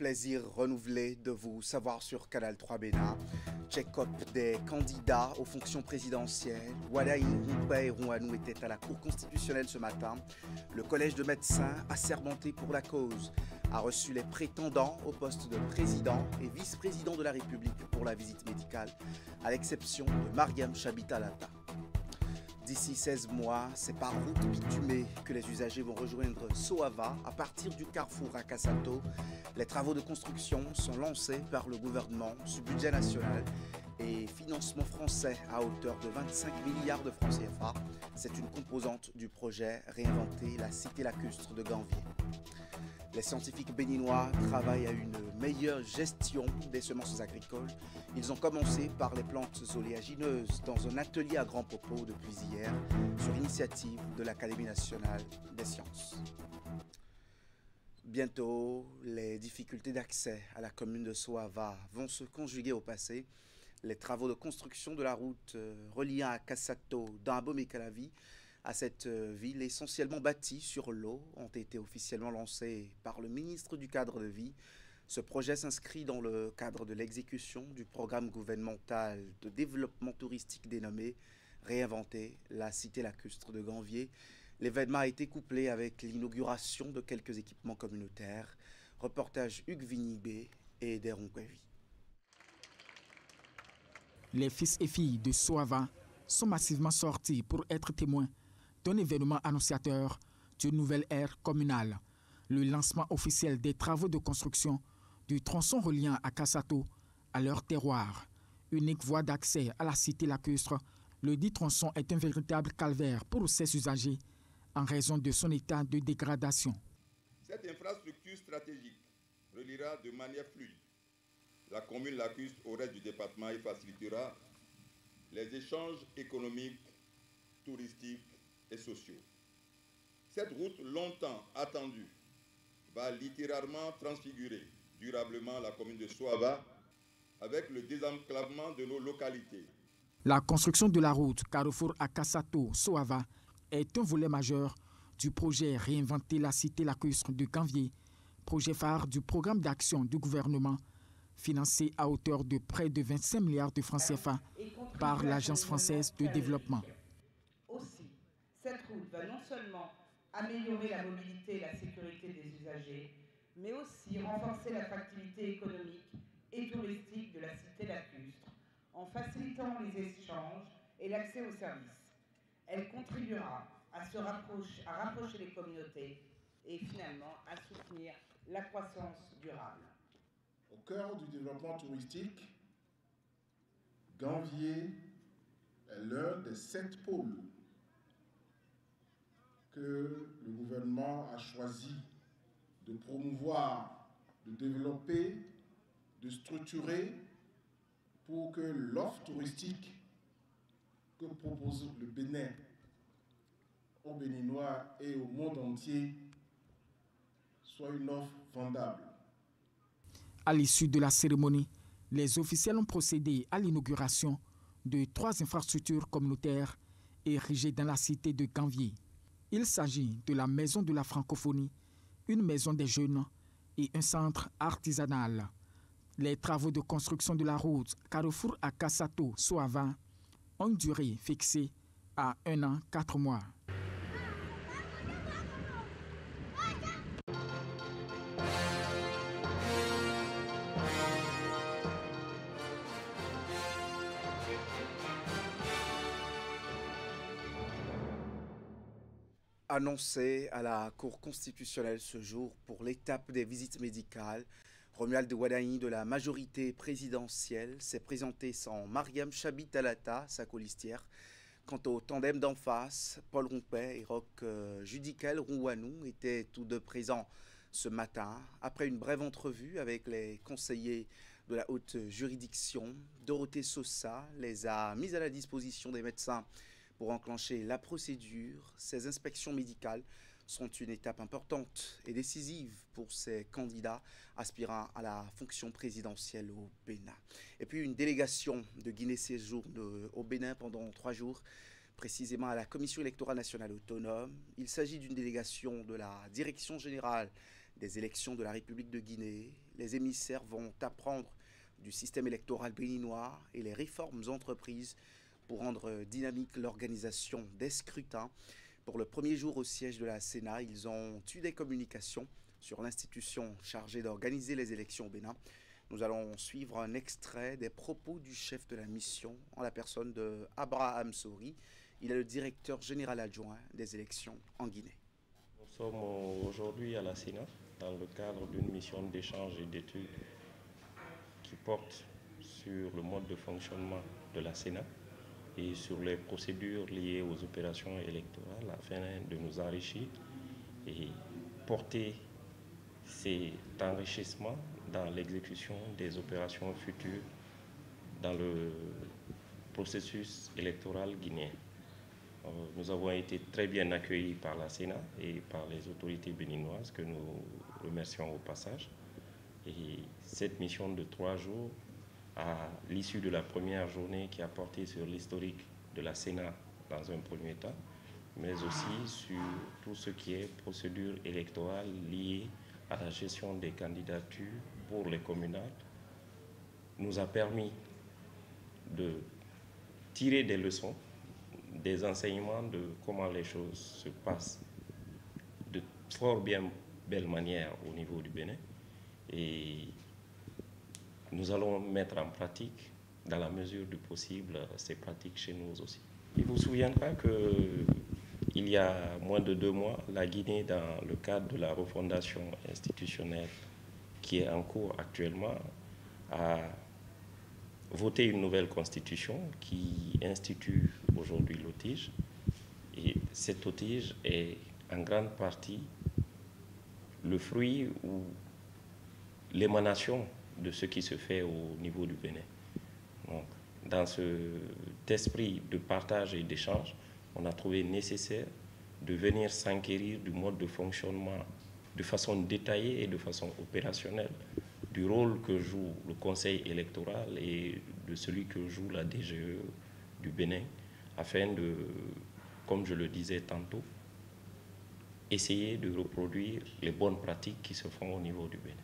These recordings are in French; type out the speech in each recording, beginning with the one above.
plaisir renouvelé de vous savoir sur Canal 3 Bénin. Check-up des candidats aux fonctions présidentielles. Wadaï Rumpé et Rouanou étaient à la Cour constitutionnelle ce matin. Le collège de médecins assermenté pour la cause a reçu les prétendants au poste de président et vice-président de la République pour la visite médicale, à l'exception de Mariam Chabitalata. D'ici 16 mois, c'est par route bitumée que les usagers vont rejoindre Soava à partir du carrefour à Kassato. Les travaux de construction sont lancés par le gouvernement sous budget national et financement français à hauteur de 25 milliards de francs CFA. C'est une composante du projet Réinventer la cité lacustre de Ganvier. Les scientifiques béninois travaillent à une meilleure gestion des semences agricoles. Ils ont commencé par les plantes oléagineuses dans un atelier à Grand Popo depuis hier, sur initiative de l'Académie nationale des sciences. Bientôt, les difficultés d'accès à la commune de Soava vont se conjuguer au passé. Les travaux de construction de la route reliant à Kassato, dans Abomey-Calavi, à cette ville essentiellement bâtie sur l'eau, ont été officiellement lancés par le ministre du Cadre de Vie. Ce projet s'inscrit dans le cadre de l'exécution du programme gouvernemental de développement touristique dénommé Réinventer la cité lacustre de Ganvier. L'événement a été couplé avec l'inauguration de quelques équipements communautaires. Reportage Hugues Vignibé et Deron Kwevi. Les fils et filles de Soava sont massivement sortis pour être témoins d'un événement annonciateur d'une nouvelle ère communale, le lancement officiel des travaux de construction du tronçon reliant à Kassato à leur terroir. Unique voie d'accès à la cité lacustre, le dit tronçon est un véritable calvaire pour ses usagers en raison de son état de dégradation. Cette infrastructure stratégique reliera de manière fluide la commune lacustre au reste du département et facilitera les échanges économiques, touristiques et sociaux. Cette route longtemps attendue va littéralement transfigurer durablement la commune de Soava avec le désenclavement de nos localités. La construction de la route Carrefour à Kassato-Soava est un volet majeur du projet Réinventer la cité lacustre de Ganvier, projet phare du programme d'action du gouvernement financé à hauteur de près de 25 milliards de francs CFA par l'Agence française de développement. Aussi, cette route va non seulement améliorer la mobilité et la sécurité des usagers, mais aussi renforcer l'attractivité économique et touristique de la cité lacustre en facilitant les échanges et l'accès aux services. Elle contribuera à rapprocher les communautés et finalement à soutenir la croissance durable. Au cœur du développement touristique, Ganvier est l'un des 7 pôles que le gouvernement a choisi de promouvoir, de développer, de structurer pour que l'offre touristique que propose le Bénin aux Béninois et au monde entier soit une offre vendable. À l'issue de la cérémonie, les officiels ont procédé à l'inauguration de 3 infrastructures communautaires érigées dans la cité de Ganvier. Il s'agit de la Maison de la Francophonie, une maison des jeunes et un centre artisanal. Les travaux de construction de la route Carrefour à Kassato-Soava ont une durée fixée à 1 an, 4 mois. Annoncé à la Cour constitutionnelle ce jour pour l'étape des visites médicales, Romuald Wadaï de la majorité présidentielle s'est présenté sans Mariam Chabitalata, sa colistière. Quant au tandem d'en face, Paul Rumpé et Roch Judicael Rouanou étaient tous deux présents ce matin. Après une brève entrevue avec les conseillers de la haute juridiction, Dorothée Sosa les a mis à la disposition des médecins pour enclencher la procédure. Ces inspections médicales sont une étape importante et décisive pour ces candidats aspirant à la fonction présidentielle au Bénin. Et puis une délégation de Guinée séjourne au Bénin pendant 3 jours, précisément à la Commission électorale nationale autonome. Il s'agit d'une délégation de la Direction générale des élections de la République de Guinée. Les émissaires vont apprendre du système électoral béninois et les réformes entreprises pour rendre dynamique l'organisation des scrutins. Pour le premier jour au siège de la Sénat, ils ont eu des communications sur l'institution chargée d'organiser les élections au Bénin. Nous allons suivre un extrait des propos du chef de la mission en la personne de Abraham Sori. Il est le directeur général adjoint des élections en Guinée. Nous sommes aujourd'hui à la Sénat dans le cadre d'une mission d'échange et d'études qui porte sur le mode de fonctionnement de la Sénat et sur les procédures liées aux opérations électorales afin de nous enrichir et porter cet enrichissement dans l'exécution des opérations futures dans le processus électoral guinéen. Nous avons été très bien accueillis par la Sénat et par les autorités béninoises que nous remercions au passage. Et cette mission de 3 jours, à l'issue de la première journée qui a porté sur l'historique de la Sénat dans un premier temps, mais aussi sur tout ce qui est procédure électorale liée à la gestion des candidatures pour les communales, nous a permis de tirer des leçons, des enseignements de comment les choses se passent de fort bien belle manière au niveau du Bénin. Et nous allons mettre en pratique, dans la mesure du possible, ces pratiques chez nous aussi. Il vous souviendra qu'il y a moins de 2 mois, la Guinée, dans le cadre de la refondation institutionnelle qui est en cours actuellement, a voté une nouvelle constitution qui institue aujourd'hui l'OTIGE. Et cette OTIGE est en grande partie le fruit ou l'émanation de ce qui se fait au niveau du Bénin. Donc, dans cet esprit de partage et d'échange, on a trouvé nécessaire de venir s'enquérir du mode de fonctionnement de façon détaillée et de façon opérationnelle, du rôle que joue le Conseil électoral et de celui que joue la DGE du Bénin, afin de, comme je le disais tantôt, essayer de reproduire les bonnes pratiques qui se font au niveau du Bénin.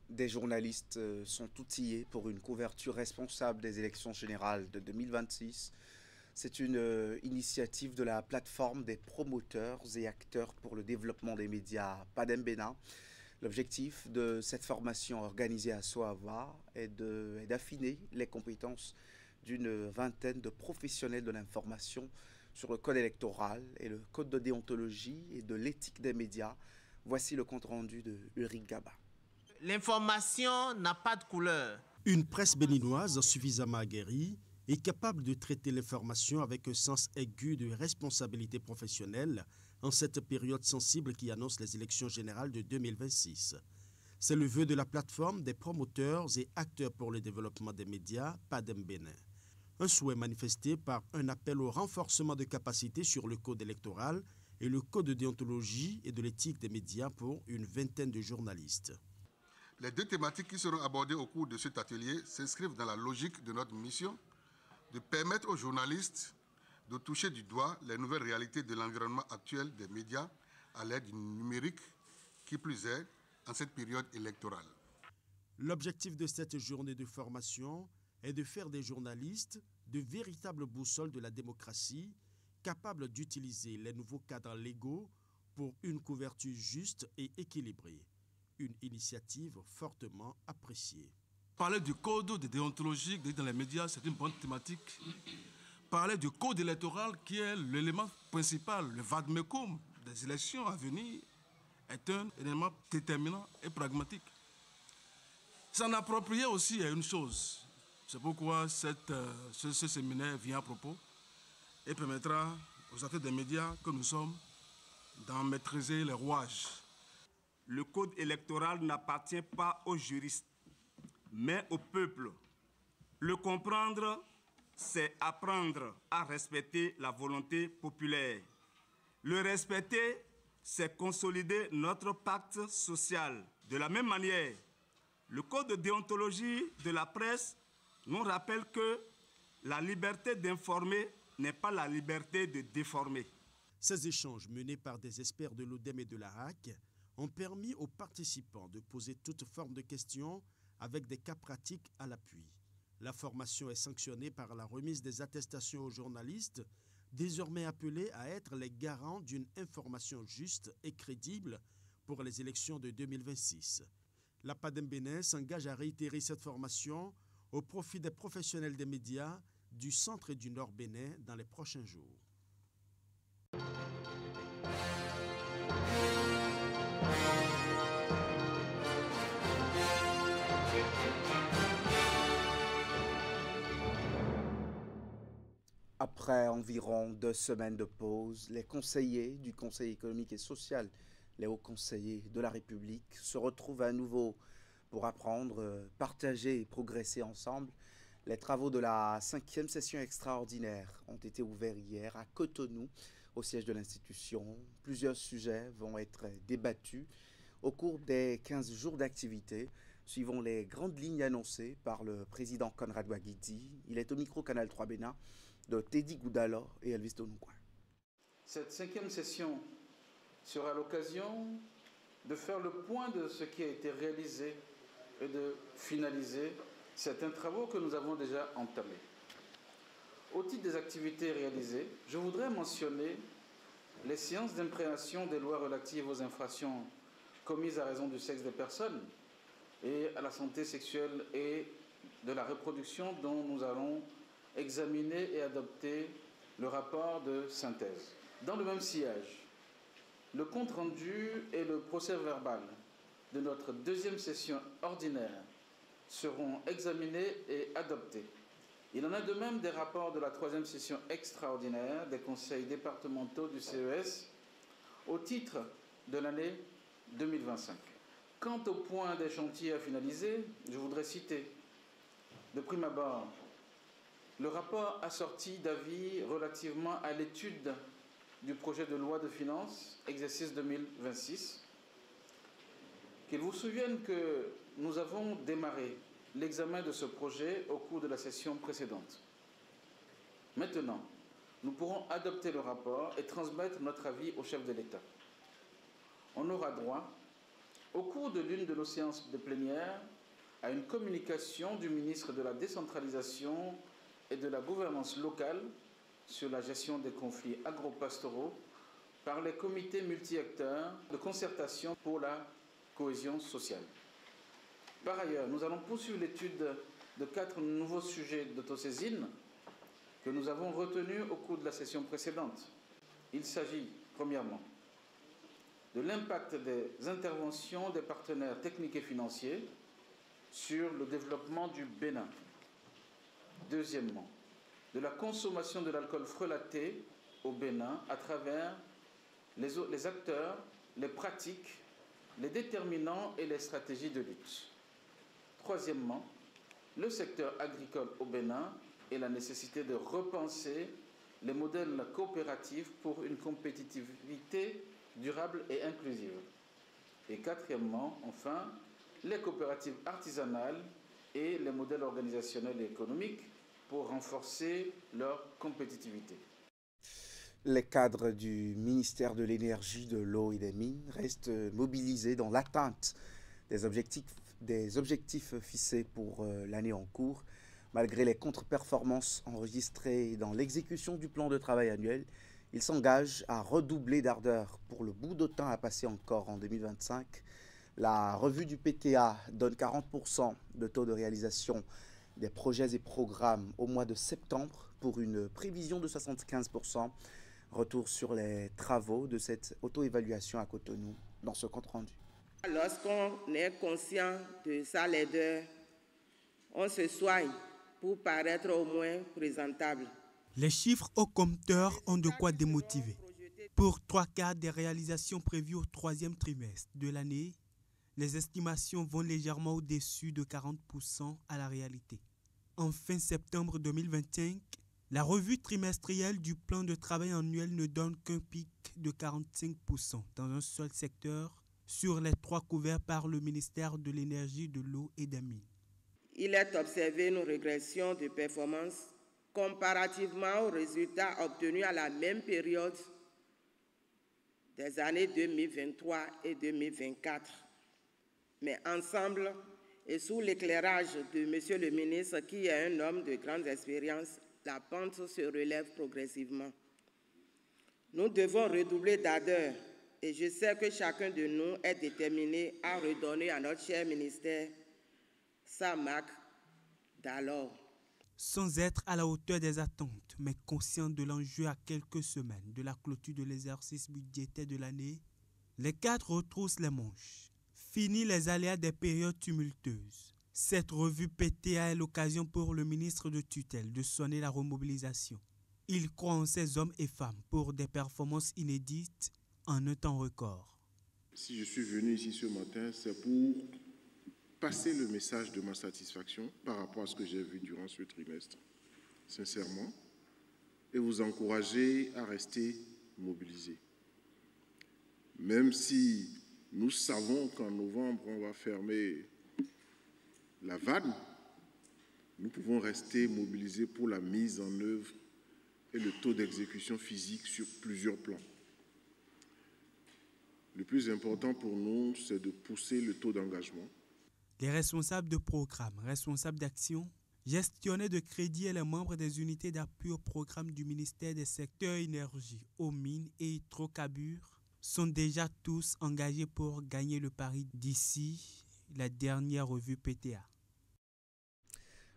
Des journalistes sont outillés pour une couverture responsable des élections générales de 2026. C'est une initiative de la plateforme des promoteurs et acteurs pour le développement des médias PADEM Bénin. L'objectif de cette formation organisée à Soava est d'affiner les compétences d'une vingtaine de professionnels de l'information sur le code électoral et le code de déontologie et de l'éthique des médias. Voici le compte-rendu de Ulrich Gaba. L'information n'a pas de couleur. Une presse béninoise suffisamment aguerrie est capable de traiter l'information avec un sens aigu de responsabilité professionnelle en cette période sensible qui annonce les élections générales de 2026. C'est le vœu de la plateforme des promoteurs et acteurs pour le développement des médias, PADEM Bénin. Un souhait manifesté par un appel au renforcement de capacités sur le code électoral et le code de déontologie et de l'éthique des médias pour une vingtaine de journalistes. Les 2 thématiques qui seront abordées au cours de cet atelier s'inscrivent dans la logique de notre mission de permettre aux journalistes de toucher du doigt les nouvelles réalités de l'environnement actuel des médias à l'aide du numérique, qui plus est en cette période électorale. L'objectif de cette journée de formation est de faire des journalistes de véritables boussoles de la démocratie, capables d'utiliser les nouveaux cadres légaux pour une couverture juste et équilibrée. Une initiative fortement appréciée. Parler du code de déontologie dans les médias, c'est une bonne thématique. Parler du code électoral, qui est l'élément principal, le vade-mecum des élections à venir, est un élément déterminant et pragmatique. S'en approprier aussi est une chose. C'est pourquoi ce séminaire vient à propos et permettra aux acteurs des médias que nous sommes d'en maîtriser les rouages. Le code électoral n'appartient pas aux juristes, mais au peuple. Le comprendre, c'est apprendre à respecter la volonté populaire. Le respecter, c'est consolider notre pacte social. De la même manière, le code de déontologie de la presse nous rappelle que la liberté d'informer n'est pas la liberté de déformer. Ces échanges menés par des experts de l'ODEM et de la HAC ont permis aux participants de poser toute forme de questions avec des cas pratiques à l'appui. La formation est sanctionnée par la remise des attestations aux journalistes, désormais appelés à être les garants d'une information juste et crédible pour les élections de 2026. La PADEM Bénin s'engage à réitérer cette formation au profit des professionnels des médias du centre et du nord Bénin dans les prochains jours. Après environ 2 semaines de pause, les conseillers du Conseil économique et social, les hauts conseillers de la République, se retrouvent à nouveau pour apprendre, partager et progresser ensemble. Les travaux de la 5e session extraordinaire ont été ouverts hier à Cotonou, au siège de l'institution. Plusieurs sujets vont être débattus au cours des 15 jours d'activité, suivant les grandes lignes annoncées par le président Conrad Ouaguidi. Il est au micro Canal 3 Bénin de Teddy Goudalo et Elvis Donoukoin. Cette 5e session sera l'occasion de faire le point de ce qui a été réalisé et de finaliser certains travaux que nous avons déjà entamés. Au titre des activités réalisées, je voudrais mentionner les séances d'imprégnation des lois relatives aux infractions commises à raison du sexe des personnes et à la santé sexuelle et de la reproduction dont nous allons examiner et adopter le rapport de synthèse. Dans le même sillage, le compte-rendu et le procès-verbal de notre 2e session ordinaire seront examinés et adoptés. Il en est de même des rapports de la 3e session extraordinaire des conseils départementaux du CES au titre de l'année 2025. Quant au point des chantiers à finaliser, je voudrais citer de prime abord le rapport assorti d'avis relativement à l'étude du projet de loi de finances, exercice 2026. Qu'il vous souvienne que nous avons démarré l'examen de ce projet au cours de la session précédente. Maintenant, nous pourrons adopter le rapport et transmettre notre avis au chef de l'État. On aura droit, au cours de l'une de nos séances de plénière, à une communication du ministre de la Décentralisation et de la gouvernance locale sur la gestion des conflits agro-pastoraux par les comités multi-acteurs de concertation pour la cohésion sociale. Par ailleurs, nous allons poursuivre l'étude de 4 nouveaux sujets d'autosaisine que nous avons retenus au cours de la session précédente. Il s'agit, premièrement, de l'impact des interventions des partenaires techniques et financiers sur le développement du Bénin. Deuxièmement, de la consommation de l'alcool frelaté au Bénin à travers les acteurs, les pratiques, les déterminants et les stratégies de lutte. Troisièmement, le secteur agricole au Bénin et la nécessité de repenser les modèles coopératifs pour une compétitivité durable et inclusive. Et quatrièmement, enfin, les coopératives artisanales et les modèles organisationnels et économiques pour renforcer leur compétitivité. Les cadres du ministère de l'Énergie, de l'Eau et des Mines restent mobilisés dans l'atteinte des objectifs fixés pour l'année en cours. Malgré les contre-performances enregistrées dans l'exécution du plan de travail annuel, ils s'engagent à redoubler d'ardeur pour le bout de temps à passer encore en 2025. La revue du PTA donne 40% de taux de réalisation des projets et programmes au mois de septembre pour une prévision de 75%. Retour sur les travaux de cette auto-évaluation à Cotonou dans ce compte-rendu. Lorsqu'on est conscient de sa laideur, on se soigne pour paraître au moins présentable. Les chiffres au compteur ont de quoi démotiver. Pour 3/4 des réalisations prévues au 3e trimestre de l'année, les estimations vont légèrement au-dessus de 40% à la réalité. En fin septembre 2025, la revue trimestrielle du plan de travail annuel ne donne qu'un pic de 45% dans un seul secteur sur les 3 couverts par le ministère de l'Énergie, de l'Eau et des Mines. Il est observé une régression de performance comparativement aux résultats obtenus à la même période des années 2023 et 2024. Mais ensemble, et sous l'éclairage de Monsieur le ministre, qui est un homme de grande expérience, la pente se relève progressivement. Nous devons redoubler d'ardeur et je sais que chacun de nous est déterminé à redonner à notre cher ministère sa marque d'alors. Sans être à la hauteur des attentes, mais conscient de l'enjeu à quelques semaines de la clôture de l'exercice budgétaire de l'année, les cadres retroussent les manches. Fini les aléas des périodes tumultueuses. Cette revue PTA est l'occasion pour le ministre de tutelle de sonner la remobilisation. Il croit en ces hommes et femmes pour des performances inédites en un temps record. Si je suis venu ici ce matin, c'est pour passer le message de ma satisfaction par rapport à ce que j'ai vu durant ce trimestre, sincèrement, et vous encourager à rester mobilisés. Même si nous savons qu'en novembre, on va fermer la vanne, nous pouvons rester mobilisés pour la mise en œuvre et le taux d'exécution physique sur plusieurs plans. Le plus important pour nous, c'est de pousser le taux d'engagement. Les responsables de programme, responsables d'action, gestionnaires de crédit et les membres des unités d'appui au programme du ministère des secteurs énergie, eaux, mines et hydrocarbures sont déjà tous engagés pour gagner le pari d'ici la dernière revue PTA.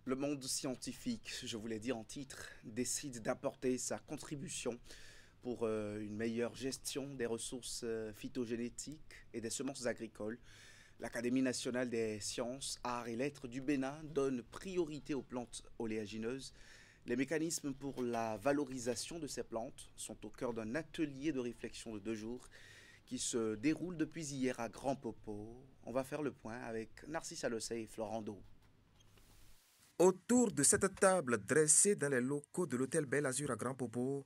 Le monde scientifique, je vous l'ai dit en titre, décide d'apporter sa contribution pour une meilleure gestion des ressources phytogénétiques et des semences agricoles. L'Académie nationale des sciences, arts et lettres du Bénin donne priorité aux plantes oléagineuses. Les mécanismes pour la valorisation de ces plantes sont au cœur d'un atelier de réflexion de 2 jours qui se déroule depuis hier à Grand Popo. On va faire le point avec Narcisse Alossé et Florent Do. Autour de cette table dressée dans les locaux de l'hôtel Bel Azur à Grand Popo,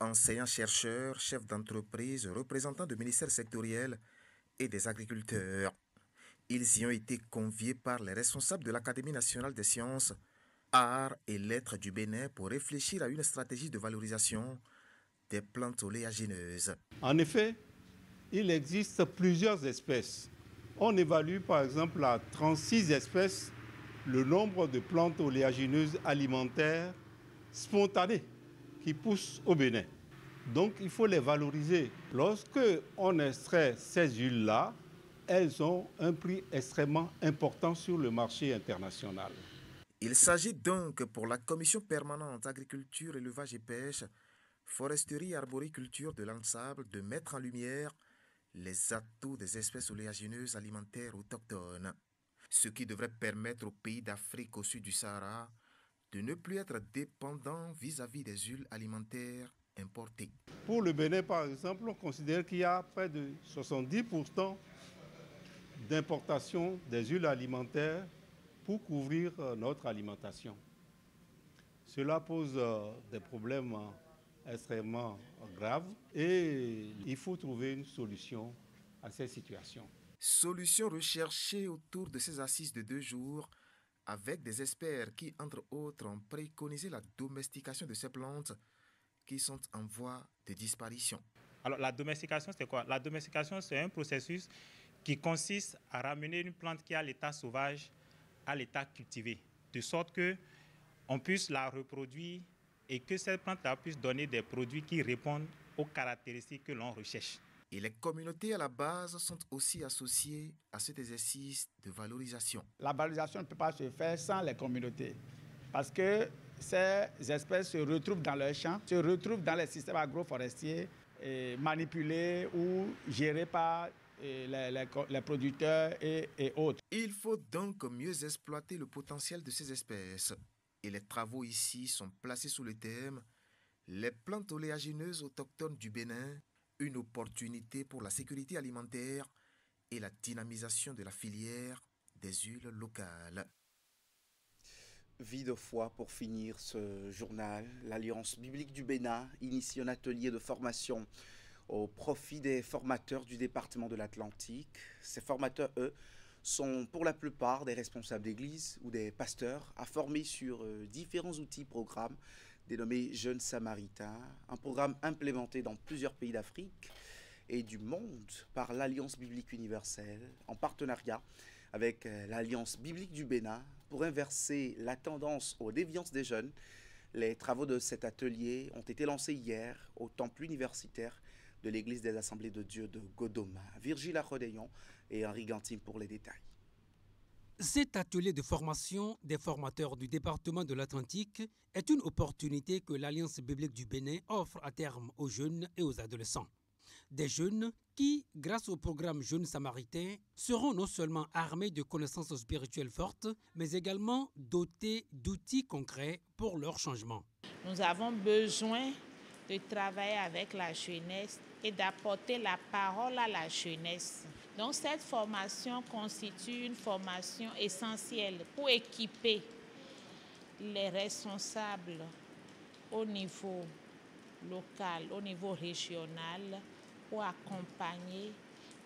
enseignants-chercheurs, chefs d'entreprise, représentants de ministères sectoriels et des agriculteurs. Ils y ont été conviés par les responsables de l'Académie nationale des sciences, arts et lettres du Bénin pour réfléchir à une stratégie de valorisation des plantes oléagineuses. En effet, il existe plusieurs espèces. On évalue par exemple à 36 espèces le nombre de plantes oléagineuses alimentaires spontanées qui poussent au Bénin. Donc il faut les valoriser. Lorsque on extrait ces huiles-là, elles ont un prix extrêmement important sur le marché international. Il s'agit donc pour la Commission permanente agriculture, élevage et pêche, foresterie et arboriculture de l'Ensable de mettre en lumière les atouts des espèces oléagineuses alimentaires autochtones, ce qui devrait permettre aux pays d'Afrique au sud du Sahara de ne plus être dépendants vis-à-vis des huiles alimentaires importées. Pour le Bénin, par exemple, on considère qu'il y a près de 70% d'importation des huiles alimentaires pour couvrir notre alimentation. Cela pose des problèmes extrêmement graves et il faut trouver une solution à ces situations. Solution recherchée autour de ces assises de 2 jours avec des experts qui, entre autres, ont préconisé la domestication de ces plantes qui sont en voie de disparition. Alors la domestication, c'est quoi? La domestication, c'est un processus qui consiste à ramener une plante qui est à l'état sauvage à l'état cultivé, de sorte qu'on puisse la reproduire et que cette plante-là puisse donner des produits qui répondent aux caractéristiques que l'on recherche. Et les communautés à la base sont aussi associées à cet exercice de valorisation. La valorisation ne peut pas se faire sans les communautés parce que ces espèces se retrouvent dans leurs champs, se retrouvent dans les systèmes agroforestiers manipulés ou gérés par les producteurs et autres. Il faut donc mieux exploiter le potentiel de ces espèces. Et les travaux ici sont placés sous le thème « Les plantes oléagineuses autochtones du Bénin, une opportunité pour la sécurité alimentaire et la dynamisation de la filière des huiles locales ». Vie de foi pour finir ce journal. L'Alliance biblique du Bénin initie un atelier de formation au profit des formateurs du département de l'Atlantique. Ces formateurs, eux, sont pour la plupart des responsables d'église ou des pasteurs à former sur différents outils programmes dénommés Jeunes Samaritains, un programme implémenté dans plusieurs pays d'Afrique et du monde par l'Alliance biblique universelle en partenariat avec l'Alliance biblique du Bénin pour inverser la tendance aux déviances des jeunes. Les travaux de cet atelier ont été lancés hier au temple universitaire de l'Église des Assemblées de Dieu de Godoma. Virgile Arodeyon et Henri Gantim pour les détails. Cet atelier de formation des formateurs du département de l'Atlantique est une opportunité que l'Alliance biblique du Bénin offre à terme aux jeunes et aux adolescents. Des jeunes qui, grâce au programme Jeunes Samaritains, seront non seulement armés de connaissances spirituelles fortes, mais également dotés d'outils concrets pour leur changement. Nous avons besoin de travailler avec la jeunesse et d'apporter la parole à la jeunesse. Donc cette formation constitue une formation essentielle pour équiper les responsables au niveau local, au niveau régional, pour accompagner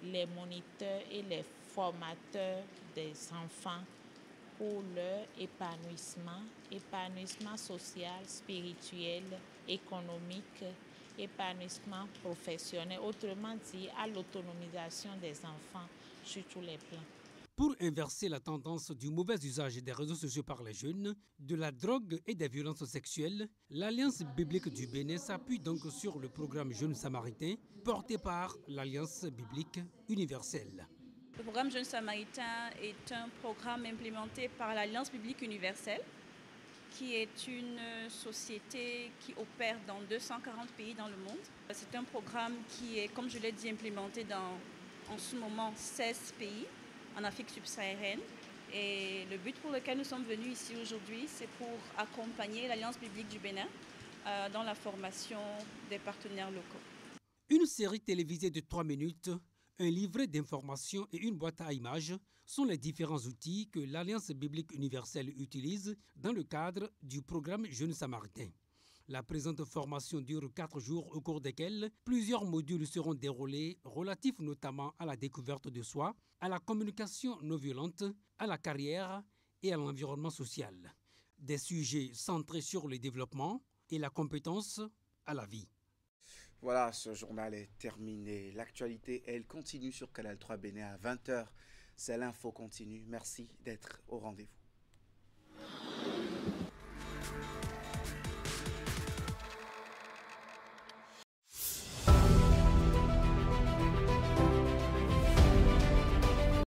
les moniteurs et les formateurs des enfants pour leur épanouissement social, spirituel, économique, épanouissement professionnel, autrement dit à l'autonomisation des enfants sur tous les plans. Pour inverser la tendance du mauvais usage des réseaux sociaux par les jeunes, de la drogue et des violences sexuelles, l'Alliance biblique du Bénin s'appuie donc sur le programme Jeunes Samaritains porté par l'Alliance biblique universelle. Le programme Jeunes Samaritains est un programme implémenté par l'Alliance biblique universelle, qui est une société qui opère dans 240 pays dans le monde. C'est un programme qui est, comme je l'ai dit, implémenté en ce moment 16 pays en Afrique subsaharienne. Et le but pour lequel nous sommes venus ici aujourd'hui, c'est pour accompagner l'Alliance biblique du Bénin dans la formation des partenaires locaux. Une série télévisée de 3 minutes, un livret d'informations et une boîte à images sont les différents outils que l'Alliance biblique universelle utilise dans le cadre du programme Jeunes Samaritains. La présente formation dure 4 jours au cours desquels plusieurs modules seront déroulés relatifs notamment à la découverte de soi, à la communication non violente, à la carrière et à l'environnement social. Des sujets centrés sur le développement et la compétence à la vie. Voilà, ce journal est terminé. L'actualité, elle continue sur Canal 3 Bénin à 20h. C'est l'info continue. Merci d'être au rendez-vous.